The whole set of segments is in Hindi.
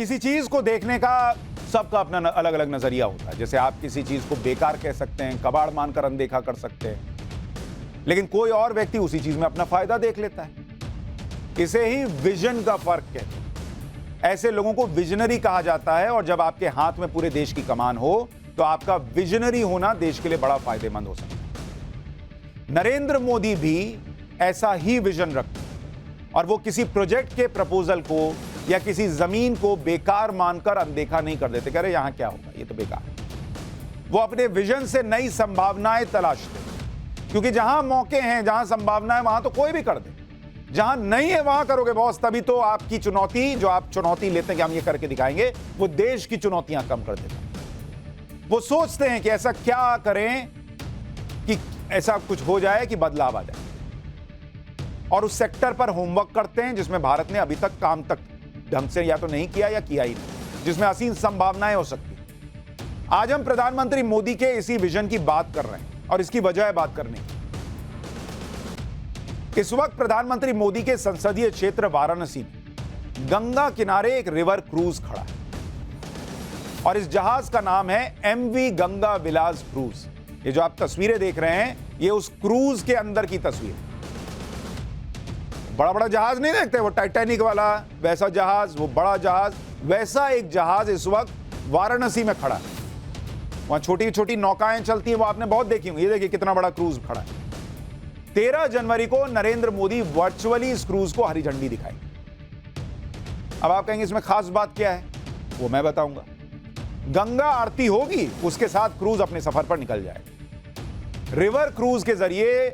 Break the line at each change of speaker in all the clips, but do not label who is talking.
किसी चीज को देखने का सबका अपना अलग अलग नजरिया होता है। जैसे आप किसी चीज को बेकार कह सकते हैं, कबाड़ मानकर अनदेखा कर सकते हैं, लेकिन कोई और व्यक्ति उसी चीज में अपना फायदा देख लेता है। इसे ही विजन का फर्क कहते हैं। ऐसे लोगों को विजनरी कहा जाता है, और जब आपके हाथ में पूरे देश की कमान हो तो आपका विजनरी होना देश के लिए बड़ा फायदेमंद हो सकता है। नरेंद्र मोदी भी ऐसा ही विजन रखते हैं, और वो किसी प्रोजेक्ट के प्रपोजल को या किसी जमीन को बेकार मानकर अनदेखा नहीं कर देते, कह रहे यहां क्या होगा, ये तो बेकार है। वो अपने विजन से नई संभावनाएं तलाशते हैं, क्योंकि जहां मौके हैं, जहां संभावना है, वहां तो कोई भी कर दे। जहां नहीं है वहां करोगे बॉस, तभी तो आपकी चुनौती, जो आप चुनौती लेते हैं कि हम ये करके दिखाएंगे, वो देश की चुनौतियां कम कर देता है। वो सोचते हैं कि ऐसा क्या करें कि ऐसा कुछ हो जाए कि बदलाव आ जाए, और उस सेक्टर पर होमवर्क करते हैं जिसमें भारत ने अभी तक काम तक ढंग से या तो नहीं किया या किया ही नहीं, जिसमें असीम संभावनाएं हो सकती। आज हम प्रधानमंत्री मोदी के इसी विजन की बात कर रहे हैं, और इसकी वजह है बात करने की। इस वक्त प्रधानमंत्री मोदी के संसदीय क्षेत्र वाराणसी में गंगा किनारे एक रिवर क्रूज खड़ा है, और इस जहाज का नाम है एमवी गंगा विलास क्रूज। ये जो आप तस्वीरें देख रहे हैं, ये उस क्रूज के अंदर की तस्वीर। बड़ा बड़ा जहाज नहीं देखते, वो टाइटैनिक वाला वैसा जहाज, वो बड़ा जहाज, वैसा एक जहाज इस वक्त वाराणसी में खड़ा है। वहां छोटी छोटी नौकाएं चलती हैं, वो आपने बहुत देखी होंगी। ये देखिए कितना बड़ा क्रूज खड़ा है। 13 जनवरी को नरेंद्र मोदी वर्चुअली इस क्रूज को हरी झंडी दिखाएंगे। अब आप कहेंगे इसमें खास बात क्या है, वो मैं बताऊंगा। गंगा आरती होगी, उसके साथ क्रूज अपने सफर पर निकल जाएगा। रिवर क्रूज के जरिए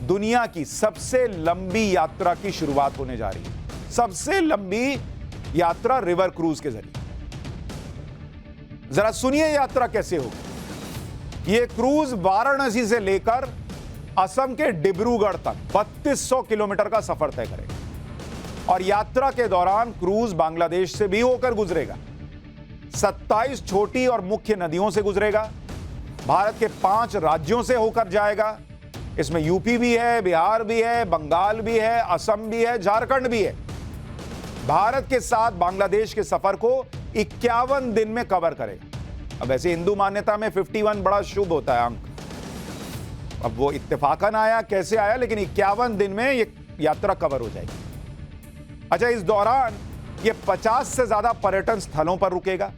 दुनिया की सबसे लंबी यात्रा की शुरुआत होने जा रही है। सबसे लंबी यात्रा रिवर क्रूज के जरिए। जरा सुनिए यात्रा कैसे होगी। यह क्रूज वाराणसी से लेकर असम के डिब्रूगढ़ तक 3200 किलोमीटर का सफर तय करेगा, और यात्रा के दौरान क्रूज बांग्लादेश से भी होकर गुजरेगा, 27 छोटी और मुख्य नदियों से गुजरेगा, भारत के 5 राज्यों से होकर जाएगा। इसमें यूपी भी है, बिहार भी है, बंगाल भी है, असम भी है, झारखंड भी है। भारत के साथ बांग्लादेश के सफर को 51 दिन में कवर करेगा। अब ऐसे हिंदू मान्यता में 51 बड़ा शुभ होता है अंक। अब वो इत्तेफाकन आया, कैसे आया, लेकिन 51 दिन में ये यात्रा कवर हो जाएगी। अच्छा, इस दौरान ये 50 से ज्यादा पर्यटन स्थलों पर रुकेगा,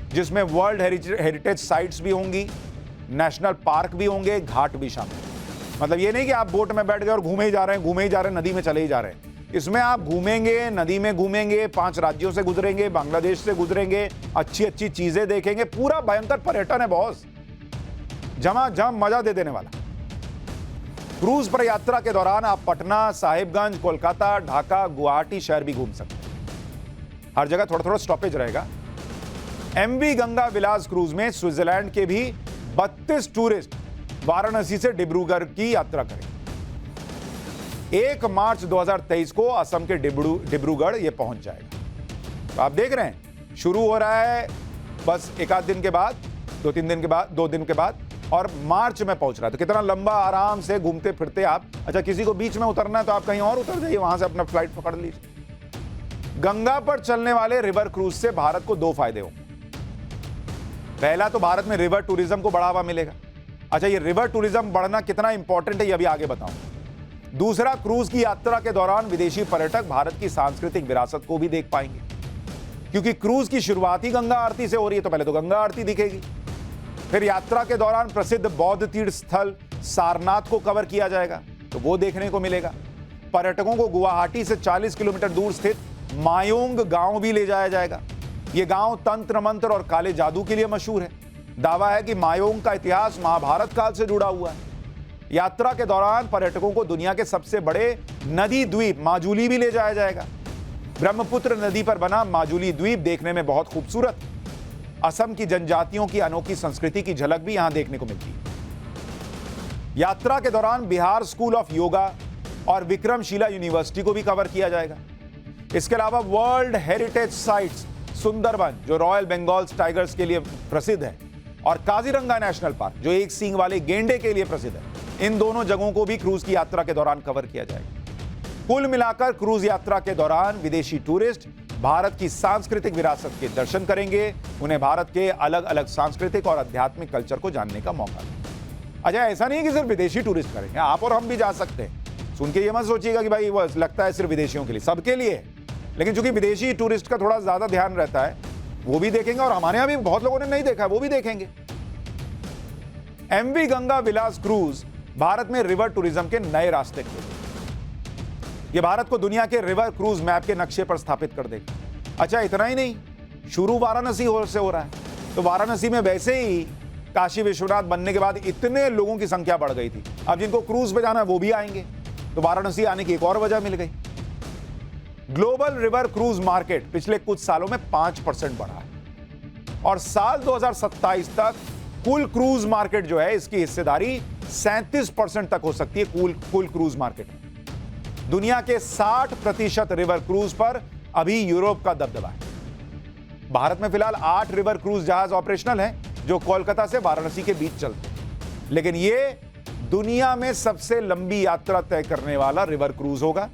जिसमें वर्ल्ड हेरिटेज साइट्स भी होंगी, नेशनल पार्क भी होंगे, घाट भी शामिल। मतलब ये नहीं कि आप बोट में बैठ गए और घूमे ही जा रहे हैं, घूमे ही जा रहे हैं, नदी में चले ही जा रहे हैं। इसमें आप घूमेंगे, नदी में घूमेंगे, 5 राज्यों से गुजरेंगे, बांग्लादेश से गुजरेंगे, अच्छी अच्छी चीजें देखेंगे। पूरा भयंकर पर्यटन है बॉस, झमाझम मजा दे देने वाला। क्रूज पर यात्रा के दौरान आप पटना, साहिबगंज, कोलकाता, ढाका, गुवाहाटी शहर भी घूम सकते हैं। हर जगह थोड़ा थोड़ा स्टॉपेज रहेगा। एमवी गंगा विलास क्रूज में स्विट्जरलैंड के भी 32 टूरिस्ट वाराणसी से डिब्रूगढ़ की यात्रा करेंगे। 1 मार्च 2023 को असम के डिब्रूगढ़ ये पहुंच जाएगा। तो आप देख रहे हैं, शुरू हो रहा है बस एक आध दिन के बाद, 2-3 दिन के बाद, 2 दिन के बाद, और मार्च में पहुंच रहा है। तो कितना लंबा आराम से घूमते फिरते आप। अच्छा, किसी को बीच में उतरना है तो आप कहीं और उतर जाइए, वहां से अपना फ्लाइट पकड़ लीजिए। गंगा पर चलने वाले रिवर क्रूज से भारत को 2 फायदे होंगे। पहला तो भारत में रिवर टूरिज्म को बढ़ावा मिलेगा। अच्छा, ये रिवर टूरिज्म बढ़ना कितना इंपॉर्टेंट है ये अभी आगे बताऊं। दूसरा, क्रूज की यात्रा के दौरान विदेशी पर्यटक भारत की सांस्कृतिक विरासत को भी देख पाएंगे, क्योंकि क्रूज की शुरुआत ही गंगा आरती से हो रही है, तो पहले तो गंगा आरती दिखेगी। फिर यात्रा के दौरान प्रसिद्ध बौद्ध तीर्थ स्थल सारनाथ को कवर किया जाएगा, तो वो देखने को मिलेगा। पर्यटकों को गुवाहाटी से 40 किलोमीटर दूर स्थित मायोंग गांव भी ले जाया जाएगा। यह गांव तंत्र मंत्र और काले जादू के लिए मशहूर है। दावा है कि मायोंग का इतिहास महाभारत काल से जुड़ा हुआ है। यात्रा के दौरान पर्यटकों को दुनिया के सबसे बड़े नदी द्वीप माजुली भी ले जाया जाएगा। ब्रह्मपुत्र नदी पर बना माजुली द्वीप देखने में बहुत खूबसूरत। असम की जनजातियों की अनोखी संस्कृति की झलक भी यहां देखने को मिलती है। यात्रा के दौरान बिहार स्कूल ऑफ योगा और विक्रमशिला यूनिवर्सिटी को भी कवर किया जाएगा। इसके अलावा वर्ल्ड हेरिटेज साइट्स सुंदरबन, जो रॉयल बंगाल टाइगर्स के लिए प्रसिद्ध है, और काजीरंगा नेशनल पार्क, जो एक सींग वाले गेंडे के लिए प्रसिद्ध है, इन दोनों जगहों को भी क्रूज की यात्रा के दौरान कवर किया जाएगा। कुल मिलाकर क्रूज यात्रा के दौरान विदेशी टूरिस्ट भारत की सांस्कृतिक विरासत के दर्शन करेंगे, उन्हें भारत के अलग अलग सांस्कृतिक और आध्यात्मिक कल्चर को जानने का मौका मिलेगा। अच्छा, ऐसा नहीं है कि सिर्फ विदेशी टूरिस्ट करेंगे, आप और हम भी जा सकते हैं। सुन के ये मत सोचिएगा कि भाई वो लगता है सिर्फ विदेशियों के लिए, सबके लिए है। लेकिन चूंकि विदेशी टूरिस्ट का थोड़ा ज्यादा ध्यान रहता है, वो भी देखेंगे और हमारे यहां भी बहुत लोगों ने नहीं देखा है, वो भी देखेंगे। एमवी गंगा विलास क्रूज भारत में रिवर टूरिज्म के नए रास्ते खोलेगा। यह भारत को दुनिया के रिवर क्रूज मैप के नक्शे पर स्थापित कर देगा। अच्छा, इतना ही नहीं, शुरू वाराणसी से हो रहा है। तो वाराणसी में वैसे ही काशी विश्वनाथ बनने के बाद इतने लोगों की संख्या बढ़ गई थी, अब जिनको क्रूज पे जाना है वो भी आएंगे, तो वाराणसी आने की एक और वजह मिल गई। ग्लोबल रिवर क्रूज मार्केट पिछले कुछ सालों में 5% बढ़ा है और साल 2027 तक कुल क्रूज मार्केट जो है, इसकी हिस्सेदारी 37% तक हो सकती है। कुल क्रूज मार्केट में दुनिया के 60% रिवर क्रूज पर अभी यूरोप का दबदबा है। भारत में फिलहाल 8 रिवर क्रूज जहाज ऑपरेशनल हैं जो कोलकाता से वाराणसी के बीच चलते हैं, लेकिन यह दुनिया में सबसे लंबी यात्रा तय करने वाला रिवर क्रूज होगा।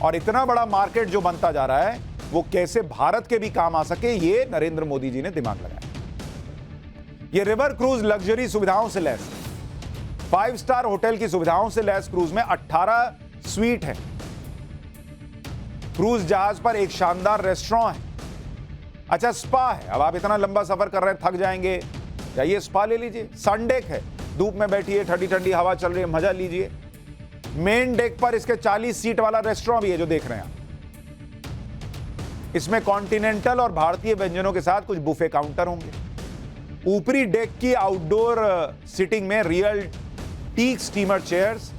और इतना बड़ा मार्केट जो बनता जा रहा है, वो कैसे भारत के भी काम आ सके, ये नरेंद्र मोदी जी ने दिमाग लगाया। ये रिवर क्रूज लग्जरी सुविधाओं से लैस, 5 स्टार होटल की सुविधाओं से लैस क्रूज में 18 स्वीट है। क्रूज जहाज पर एक शानदार रेस्टोरेंट है। अच्छा, स्पा है। अब आप इतना लंबा सफर कर रहे हैं, थक जाएंगे, जाइए स्पा ले लीजिए। सन डेक है, धूप में बैठिए, ठंडी ठंडी हवा चल रही है, मजा लीजिए। मेन डेक पर इसके 40 सीट वाला रेस्टोरेंट भी है जो देख रहे हैं आप। इसमें कॉन्टिनेंटल और भारतीय व्यंजनों के साथ कुछ बुफे काउंटर होंगे। ऊपरी डेक की आउटडोर सिटिंग में रियल टीक स्टीमर चेयर्स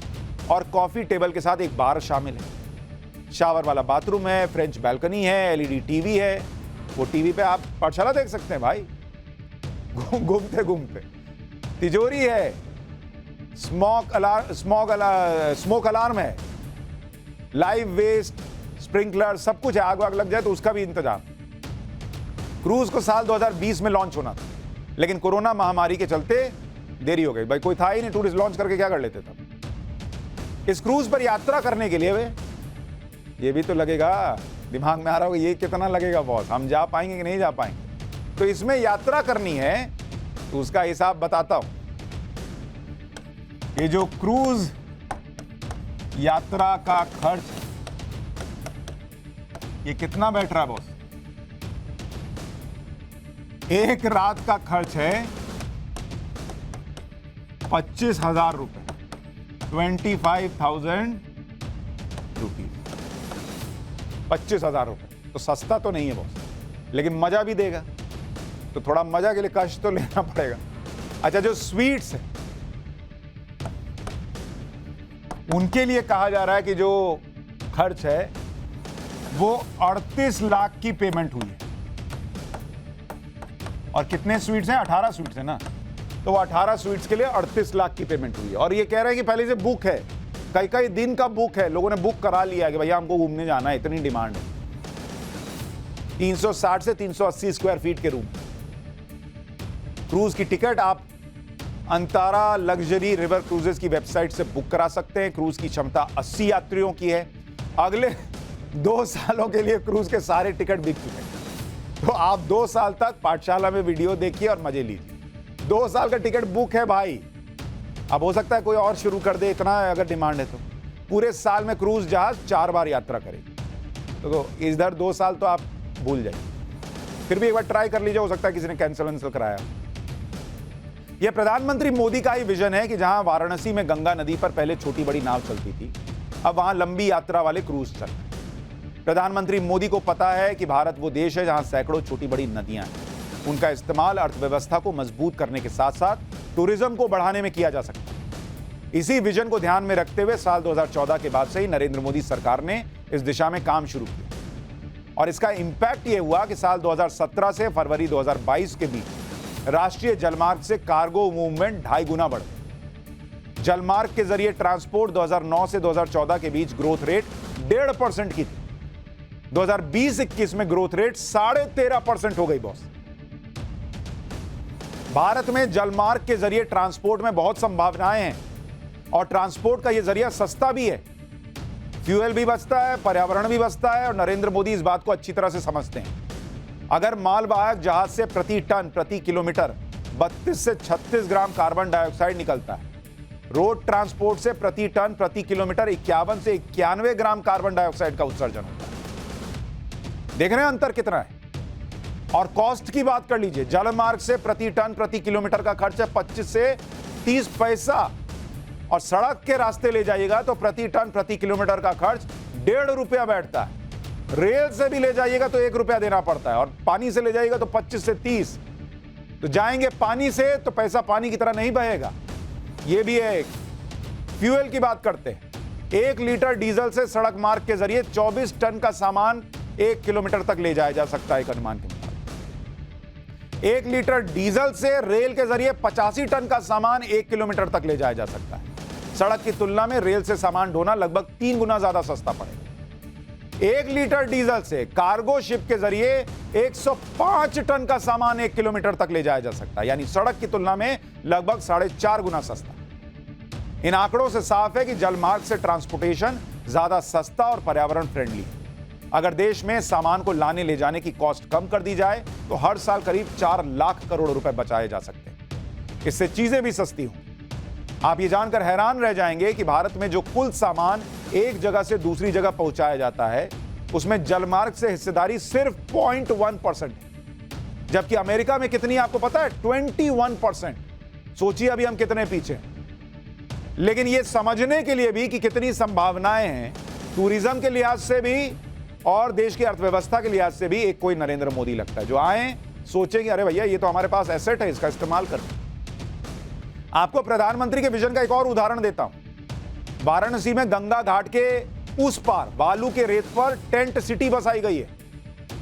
और कॉफी टेबल के साथ एक बार शामिल है। शावर वाला बाथरूम है, फ्रेंच बालकनी है, एलईडी टीवी है। वो टीवी पे आप पाठशाला देख सकते हैं भाई, घूमते घूमते। तिजोरी है, स्मोक अलार्म है, लाइव वेस्ट स्प्रिंकलर, सब कुछ है। आग वाग लग जाए तो उसका भी इंतजाम। क्रूज को साल 2020 में लॉन्च होना था, लेकिन कोरोना महामारी के चलते देरी हो गई। भाई कोई था ही नहीं, टूरिस्ट लॉन्च करके क्या कर लेते तब। इस क्रूज पर यात्रा करने के लिए वे ये भी तो लगेगा, दिमाग में आ रहा होगा ये कितना लगेगा बॉस, हम जा पाएंगे कि नहीं जा पाएंगे। तो इसमें यात्रा करनी है तो उसका हिसाब बताता हूं। ये जो क्रूज यात्रा का खर्च है, ये कितना बैठ रहा है बॉस? एक रात का खर्च है 25,000 रुपए, 25,000 रुपीज। 25,000 रुपए तो सस्ता तो नहीं है बॉस, लेकिन मजा भी देगा। तो थोड़ा मजा के लिए कष्ट तो लेना पड़ेगा। अच्छा, जो स्वीट्स है उनके लिए कहा जा रहा है कि जो खर्च है वो 38 लाख की पेमेंट हुई है। और कितने स्वीट्स हैं? 18 स्वीट्स है ना, तो वो 18 स्वीट्स के लिए 38 लाख की पेमेंट हुई है। और ये कह रहे हैं कि पहले से बुक है, कई कई दिन का बुक है, लोगों ने बुक करा लिया है कि भैया हमको घूमने जाना है, इतनी डिमांड है। 360 से 380 स्क्वायर फीट के रूम। क्रूज की टिकट आप अंतारा लग्जरी रिवर क्रूजेस की वेबसाइट से बुक करा सकते हैं। क्रूज की क्षमता 80 यात्रियों की है। अगले 2 सालों के लिए क्रूज के सारे टिकट बिक चुके हैं। तो आप 2 साल तक पाठशाला में वीडियो देखिए और मजे लीजिए। 2 साल का टिकट बुक है भाई। अब हो सकता है कोई और शुरू कर दे, इतना अगर डिमांड है तो। पूरे साल में क्रूज जहाज 4 बार यात्रा करेगी, तो इधर 2 साल तो आप भूल जाइए। फिर भी एक बार ट्राई कर लीजिए, हो सकता है किसी ने कैंसिल कराया। यह प्रधानमंत्री मोदी का ही विजन है कि जहां वाराणसी में गंगा नदी पर पहले छोटी बड़ी नाव चलती थी, अब वहां लंबी यात्रा वाले क्रूज चल रहे हैं। प्रधानमंत्री मोदी को पता है कि भारत वो देश है जहां सैकड़ों छोटी बड़ी नदियां हैं। उनका इस्तेमाल अर्थव्यवस्था को मजबूत करने के साथ साथ टूरिज्म को बढ़ाने में किया जा सकता है। इसी विजन को ध्यान में रखते हुए साल 2014 के बाद से ही नरेंद्र मोदी सरकार ने इस दिशा में काम शुरू किया। और इसका इंपैक्ट यह हुआ कि साल 2017 से फरवरी 2022 के बीच राष्ट्रीय जलमार्ग से कार्गो मूवमेंट 2.5 गुना बढ़ गई। जलमार्ग के जरिए ट्रांसपोर्ट 2009 से 2014 के बीच ग्रोथ रेट 1.5% की थी। 2020-21 में ग्रोथ रेट 13.5% हो गई बॉस। भारत में जलमार्ग के जरिए ट्रांसपोर्ट में बहुत संभावनाएं हैं और ट्रांसपोर्ट का यह जरिया सस्ता भी है। फ्यूल भी बचता है, पर्यावरण भी बचता है और नरेंद्र मोदी इस बात को अच्छी तरह से समझते हैं। अगर मालवाहक जहाज से प्रति टन प्रति किलोमीटर 32 से 36 ग्राम कार्बन डाइऑक्साइड निकलता है, रोड ट्रांसपोर्ट से प्रति टन प्रति किलोमीटर 51 से 91 ग्राम कार्बन डाइऑक्साइड का उत्सर्जन होता है। देख रहे हैं अंतर कितना है। और कॉस्ट की बात कर लीजिए, जलमार्ग से प्रति टन प्रति किलोमीटर का खर्च है 25 से 30 पैसा और सड़क के रास्ते ले जाइएगा तो प्रति टन प्रति किलोमीटर का खर्च 1.5 रुपया बैठता है। रेल से भी ले जाइएगा तो 1 रुपया देना पड़ता है और पानी से ले जाइएगा तो 25 से 30। तो जाएंगे पानी से तो पैसा पानी की तरह नहीं बहेगा। यह भी है। एक फ्यूल की बात करते हैं, 1 लीटर डीजल से सड़क मार्ग के जरिए 24 टन का सामान 1 किलोमीटर तक ले जाया जा सकता है। एक अनुमान के मुताबिक 1 लीटर डीजल से रेल के जरिए 85 टन का सामान 1 किलोमीटर तक ले जाया जा सकता है। सड़क की तुलना में रेल से सामान ढोना लगभग 3 गुना ज्यादा सस्ता पड़ेगा। 1 लीटर डीजल से कार्गो शिप के जरिए 105 टन का सामान 1 किलोमीटर तक ले जाया जा सकता है, यानी सड़क की तुलना में लगभग 4.5 गुना सस्ता। इन आंकड़ों से साफ है कि जलमार्ग से ट्रांसपोर्टेशन ज्यादा सस्ता और पर्यावरण फ्रेंडली है। अगर देश में सामान को लाने ले जाने की कॉस्ट कम कर दी जाए तो हर साल करीब 4 लाख करोड़ रुपए बचाए जा सकते हैं। इससे चीजें भी सस्ती हों। आप ये जानकर हैरान रह जाएंगे कि भारत में जो कुल सामान एक जगह से दूसरी जगह पहुंचाया जाता है उसमें जलमार्ग से हिस्सेदारी सिर्फ 0.1% है, जबकि अमेरिका में कितनी आपको पता है? 21%। सोचिए अभी हम कितने पीछे हैं। लेकिन यह समझने के लिए भी कि कितनी संभावनाएं हैं टूरिज्म के लिहाज से भी और देश की अर्थव्यवस्था के लिहाज से भी, एक कोई नरेंद्र मोदी लगता है जो आए सोचेंगे अरे भैया ये तो हमारे पास एसेट है, इसका इस्तेमाल करते। आपको प्रधानमंत्री के विजन का एक और उदाहरण देता हूं। वाराणसी में गंगा घाट के उस पार बालू के रेत पर टेंट सिटी बसाई गई है।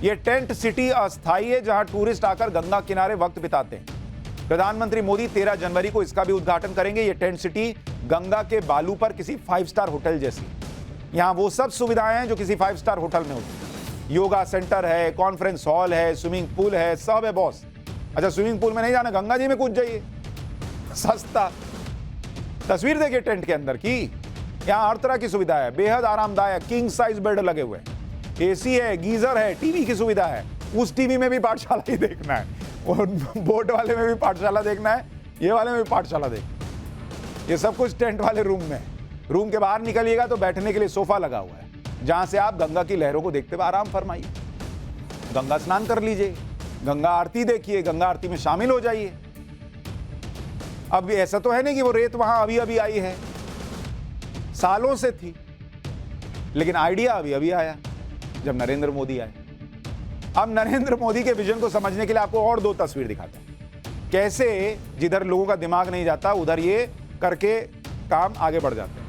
यह टेंट सिटी अस्थायी है जहां टूरिस्ट आकर गंगा किनारे वक्त बिताते हैं। प्रधानमंत्री मोदी 13 जनवरी को इसका भी उद्घाटन करेंगे। यह टेंट सिटी गंगा के बालू पर किसी 5 स्टार होटल जैसी। यहां वो सब सुविधाएं हैं जो किसी 5 स्टार होटल में होती। योगा सेंटर है, कॉन्फ्रेंस हॉल है, स्विमिंग पूल है, सब है बॉस। अच्छा, स्विमिंग पूल में नहीं जाना, गंगा जी में कूद जाइए, सस्ता। तस्वीर देखिए टेंट के अंदर की। यहां हर तरह की सुविधा है, बेहद आरामदायक किंग साइज बेड लगे हुए हैं, एसी है, गीजर है, टीवी की सुविधा है। उस टीवी में भी पाठशाला ही देखना है और बोट वाले में भी पाठशाला देखना है, ये वाले में भी पाठशाला देखना। ये सब कुछ टेंट वाले रूम में। रूम के बाहर निकलिएगा तो बैठने के लिए सोफा लगा हुआ है जहां से आप गंगा की लहरों को देखते हुए आराम फरमाइए। गंगा स्नान कर लीजिए, गंगा आरती देखिए, गंगा आरती में शामिल हो जाइए। अब ऐसा तो है नहीं कि वो रेत वहां अभी अभी आई है, सालों से थी, लेकिन आइडिया अभी अभी आया जब नरेंद्र मोदी आए। अब नरेंद्र मोदी के विजन को समझने के लिए आपको और 2 तस्वीर दिखाता हूं, कैसे जिधर लोगों का दिमाग नहीं जाता उधर ये करके काम आगे बढ़ जाते हैं।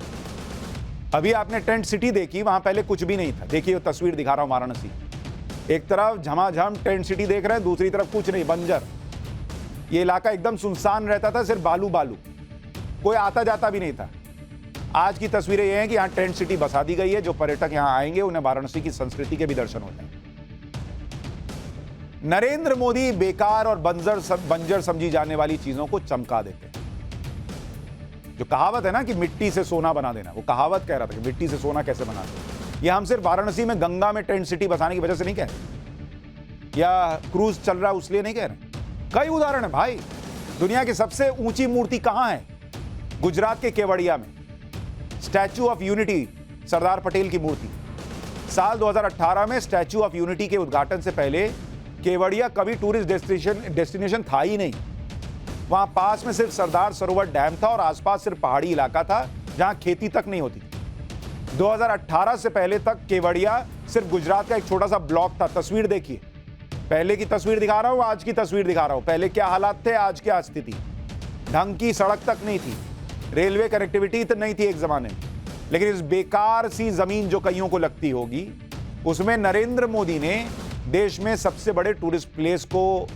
अभी आपने टेंट सिटी देखी, वहां पहले कुछ भी नहीं था। देखिए वो तस्वीर दिखा रहा हूं वाराणसी। एक तरफ झमाझम टेंट सिटी देख रहे हैं, दूसरी तरफ कुछ नहीं, बंजर। ये इलाका एकदम सुनसान रहता था, सिर्फ बालू बालू, कोई आता जाता भी नहीं था। आज की तस्वीरें ये हैं कि यहां टेंट सिटी बसा दी गई है। जो पर्यटक यहां आएंगे उन्हें वाराणसी की संस्कृति के भी दर्शन हो जाएंगे। नरेंद्र मोदी बेकार और बंजर समझी जाने वाली चीजों को चमका देते हैं। जो कहावत है ना कि मिट्टी से सोना बना देना, वो कहावत कह रहा था कि मिट्टी से सोना कैसे बना देना। यह हम सिर्फ वाराणसी में गंगा में टेंट सिटी बसाने की वजह से नहीं कह रहे, या क्रूज चल रहा है उसलिए नहीं कह रहे। कई उदाहरण है भाई। दुनिया की सबसे ऊंची मूर्ति कहां है? गुजरात के केवड़िया में statue of unity, Sardar Patel की मूर्ति। साल 2018 में स्टैच्यू ऑफ यूनिटी के उद्घाटन से पहले केवड़िया कभी टूरिस्ट डेस्टिनेशन था ही नहीं। वहां पास में सिर्फ सरदार सरोवर डैम था और आसपास सिर्फ पहाड़ी इलाका था जहां खेती तक नहीं होती। 2018 से पहले तक केवड़िया सिर्फ गुजरात का एक छोटा सा ब्लॉक था। तस्वीर देखिए, पहले की तस्वीर दिखा रहा हूं, आज की तस्वीर दिखा रहा हूं। पहले क्या हालात थे, आज क्या स्थिति। ढंग की सड़क तक नहीं थी, रेलवे कनेक्टिविटी तो नहीं थी एक जमाने में। लेकिन इस बेकार सी जमीन जो कईयों को लगती होगी, उसमें नरेंद्र मोदी ने देश में सबसे बड़े टूरिस्ट प्लेस को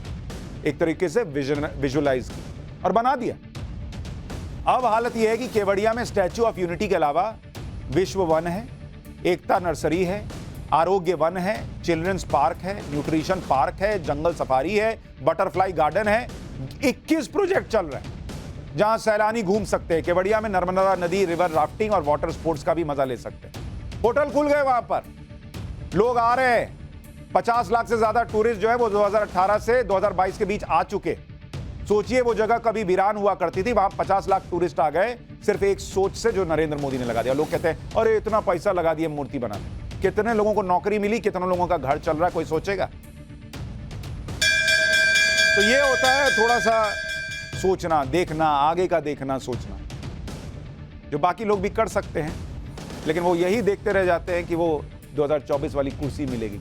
एक तरीके से विजुअलाइज किया और बना दिया। अब हालत यह है कि केवड़िया में स्टैच्यू ऑफ यूनिटी के अलावा विश्व वन है, एकता नर्सरी है, आरोग्य वन है, चिल्ड्रंस पार्क है, न्यूट्रिशन पार्क है, जंगल सफारी है, बटरफ्लाई गार्डन है। 21 प्रोजेक्ट चल रहे हैं जहां सैलानी घूम सकते हैं। केवड़िया में नर्मदा नदी, रिवर राफ्टिंग और वाटर स्पोर्ट्स का भी मजा ले सकते हैं। होटल खुल गए वहां पर, लोग आ रहे हैं। 50 लाख से ज्यादा टूरिस्ट जो है वो 2018 से 2022 के बीच आ चुके। सोचिए वो जगह कभी वीरान हुआ करती थी, वहां 50 लाख टूरिस्ट आ गए सिर्फ एक सोच से जो नरेंद्र मोदी ने लगा दिया। लोग कहते हैं अरे इतना पैसा लगा दिया मूर्ति बनाने, कितने लोगों को नौकरी मिली, कितने लोगों का घर चल रहा है, कोई सोचेगा? तो ये होता है थोड़ा सा सोचना, देखना, आगे का देखना, सोचना, जो बाकी लोग भी कर सकते हैं, लेकिन वो यही देखते रह जाते हैं कि वो 2024 वाली कुर्सी मिलेगी।